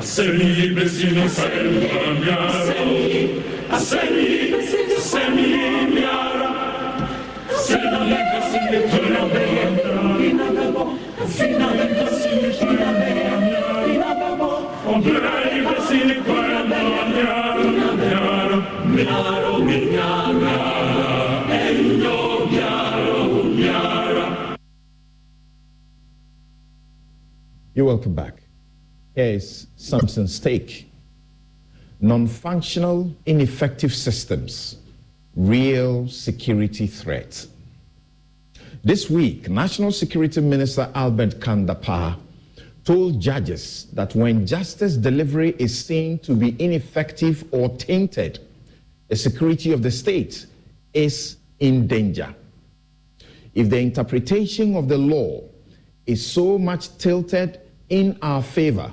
Semi vecino selva miara, semi miara, semi vecino gira bene, fino a vecino gira bene, oblei vecino gira miara, miara, egno miara. You're welcome back. Here is Samson's take. Non-functional, ineffective systems, real security threat. This week, National Security Minister Albert Kandapah told judges that when justice delivery is seen to be ineffective or tainted, the security of the state is in danger. If the interpretation of the law is so much tilted in our favor,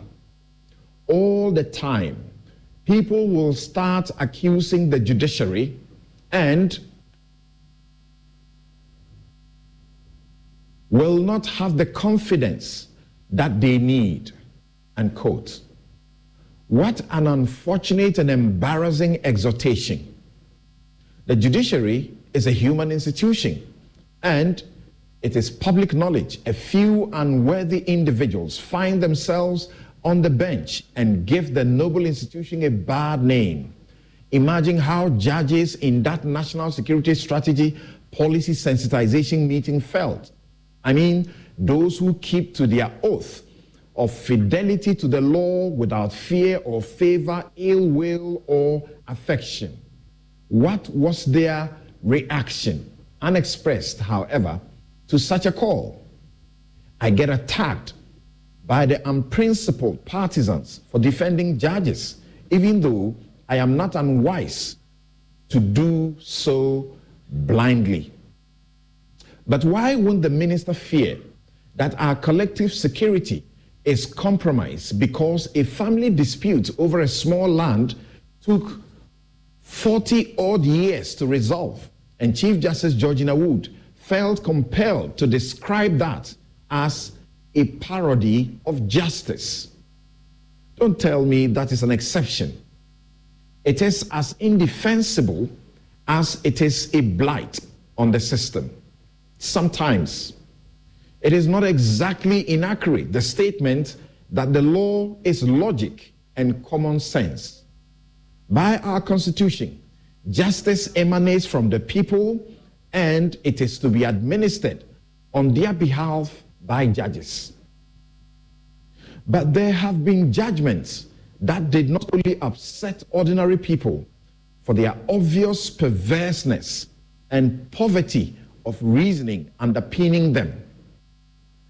all the time, people will start accusing the judiciary and will not have the confidence that they need, unquote. What an unfortunate and embarrassing exhortation. The judiciary is a human institution, and it is public knowledge a few unworthy individuals find themselves on the bench and give the noble institution a bad name. Imagine how judges in that national security strategy policy sensitization meeting felt. I mean, those who keep to their oath of fidelity to the law without fear or favor, ill will or affection. What was their reaction? Unexpressed, however, to such a call. I get attacked by the unprincipled partisans for defending judges, even though I am not unwise to do so blindly. But why won't the minister fear that our collective security is compromised because a family dispute over a small land took 40-odd years to resolve, and Chief Justice Georgina Wood felt compelled to describe that as a parody of justice? Don't tell me that is an exception. It is as indefensible as it is a blight on the system. Sometimes it is not exactly inaccurate, the statement that the law is logic and common sense. By our Constitution, justice emanates from the people and it is to be administered on their behalf by judges. But there have been judgments that did not only upset ordinary people for their obvious perverseness and poverty of reasoning underpinning them,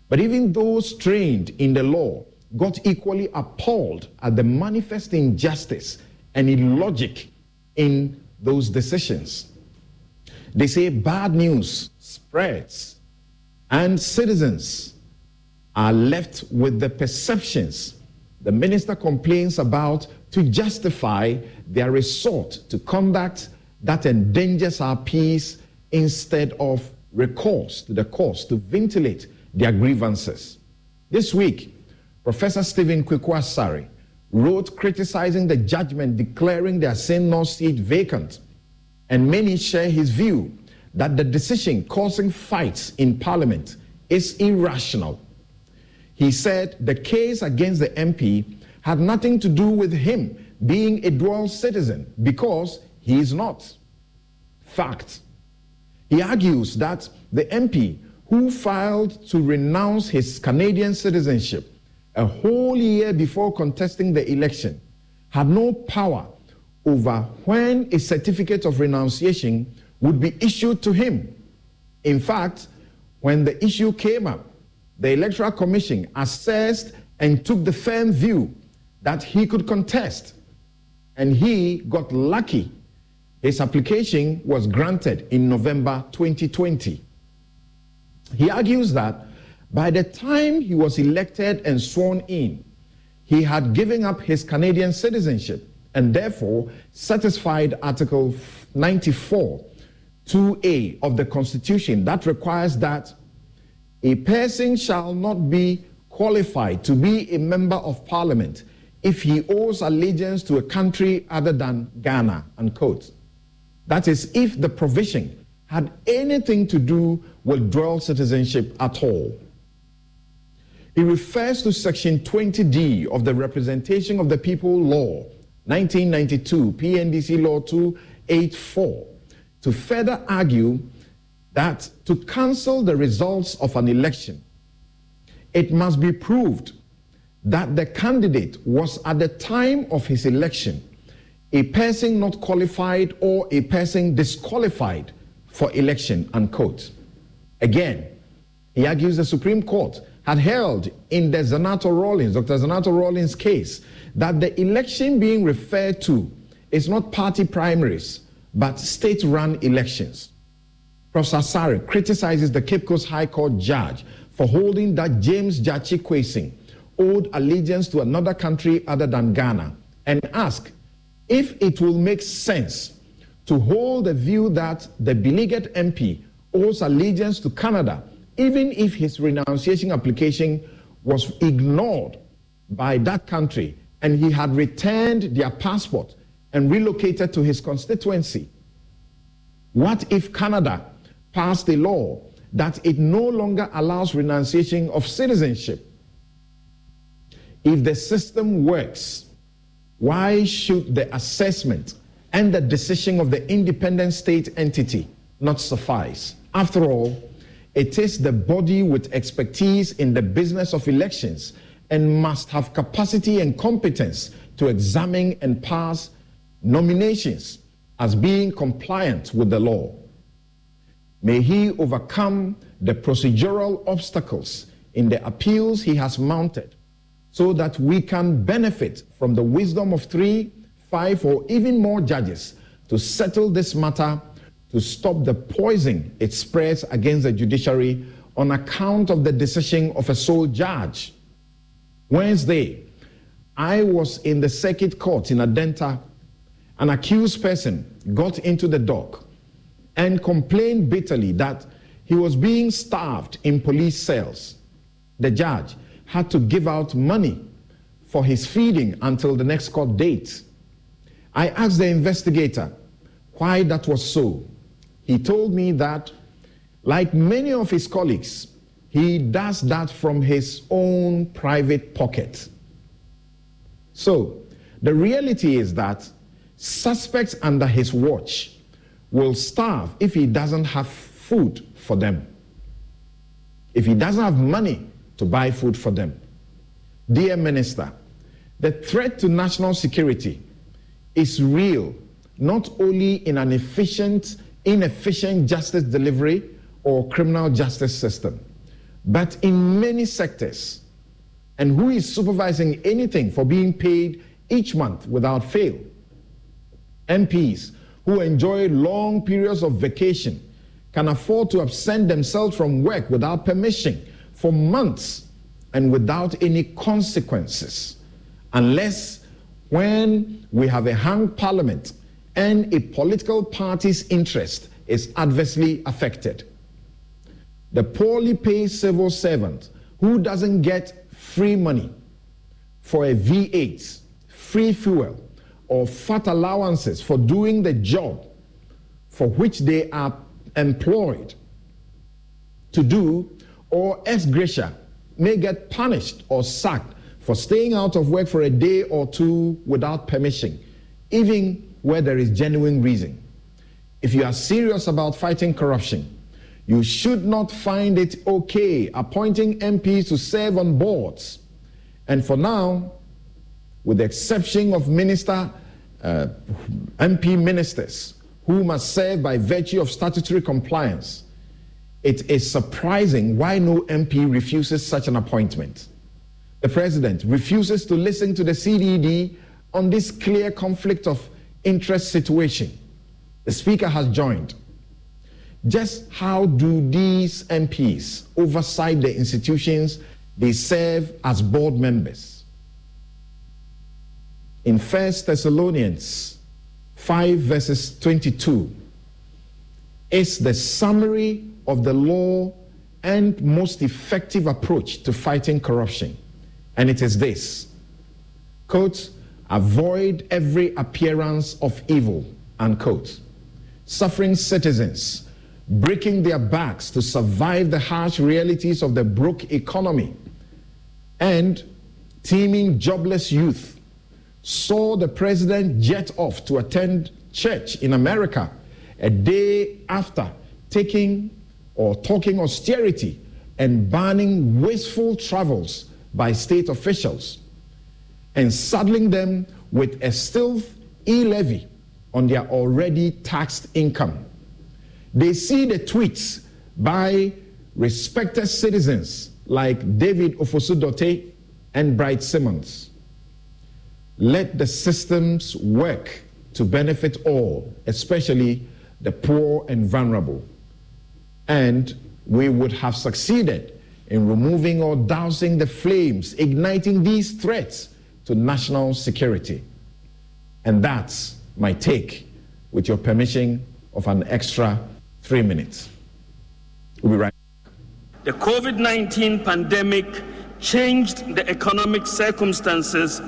but even those trained in the law got equally appalled at the manifest injustice and illogic in those decisions. They say bad news spreads and citizens are left with the perceptions the minister complains about to justify their resort to conduct that endangers our peace instead of recourse to the courts to ventilate their grievances. This week, Professor Stephen Kweku-Asare wrote criticizing the judgment declaring the Asen North seat vacant, and many share his view that the decision causing fights in Parliament is irrational. He said the case against the MP had nothing to do with him being a dual citizen because he is not. Fact. He argues that the MP who filed to renounce his Canadian citizenship a whole year before contesting the election had no power over when a certificate of renunciation would be issued to him. In fact, when the issue came up, the Electoral Commission assessed and took the firm view that he could contest, and he got lucky. His application was granted in November 2020. He argues that by the time he was elected and sworn in, he had given up his Canadian citizenship and therefore satisfied Article 94, 2A of the Constitution that requires that a person shall not be qualified to be a member of Parliament if he owes allegiance to a country other than Ghana, unquote. That is, if the provision had anything to do with dual citizenship at all. He refers to Section 20D of the Representation of the People Law, 1992, PNDC Law 284, to further argue that to cancel the results of an election, it must be proved that the candidate was at the time of his election a person not qualified or a person disqualified for election, unquote. Again, he argues the Supreme Court had held in the Dr. Zanato Rawlings case that the election being referred to is not party primaries, but state-run elections. Professor Asare criticizes the Cape Coast High Court judge for holding that James Jachi Kwesing owed allegiance to another country other than Ghana, and ask if it will make sense to hold the view that the beleaguered MP owes allegiance to Canada, even if his renunciation application was ignored by that country and he had returned their passport and relocated to his constituency. What if Canada passed a law that it no longer allows renunciation of citizenship? If the system works, why should the assessment and the decision of the independent state entity not suffice? After all, it is the body with expertise in the business of elections and must have capacity and competence to examine and pass nominations as being compliant with the law. May he overcome the procedural obstacles in the appeals he has mounted, so that we can benefit from the wisdom of 3, 5, or even more judges to settle this matter, to stop the poison it spreads against the judiciary on account of the decision of a sole judge. Wednesday, I was in the circuit court in Adenta. An accused person got into the dock and complained bitterly that he was being starved in police cells. The judge had to give out money for his feeding until the next court date. I asked the investigator why that was so. He told me that, like many of his colleagues, he does that from his own private pocket. So, the reality is that suspects under his watch will starve if he doesn't have food for them, if he doesn't have money to buy food for them. Dear Minister, the threat to national security is real, not only in an inefficient justice delivery or criminal justice system, but in many sectors. And who is supervising anything for being paid each month without fail? MPs who enjoy long periods of vacation can afford to absent themselves from work without permission for months and without any consequences, unless when we have a hanged parliament and a political party's interest is adversely affected. The poorly paid civil servant who doesn't get free money for a V8, free fuel, or fat allowances for doing the job for which they are employed to do, or ex gratia, may get punished or sacked for staying out of work for a day or two without permission, even where there is genuine reason. If you are serious about fighting corruption, you should not find it okay appointing MPs to serve on boards. And for now, with the exception of MP ministers who must serve by virtue of statutory compliance, it is surprising why no MP refuses such an appointment. The President refuses to listen to the CDD on this clear conflict of interest situation. The Speaker has joined. Just how do these MPs oversight the institutions they serve as board members? In 1 Thessalonians 5 verses 22 is the summary of the law and most effective approach to fighting corruption. And it is this: quote, avoid every appearance of evil, unquote. Suffering citizens breaking their backs to survive the harsh realities of the broke economy, and teeming jobless youth saw the president jet off to attend church in America a day after talking austerity and banning wasteful travels by state officials and saddling them with a stealth e-levy on their already taxed income. They see the tweets by respected citizens like David Ofosu-Dotte and Bright Simmons. Let the systems work to benefit all, especially the poor and vulnerable. And we would have succeeded in removing or dousing the flames, igniting these threats to national security. And that's my take, with your permission of an extra 3 minutes. We'll be right back. The COVID-19 pandemic changed the economic circumstances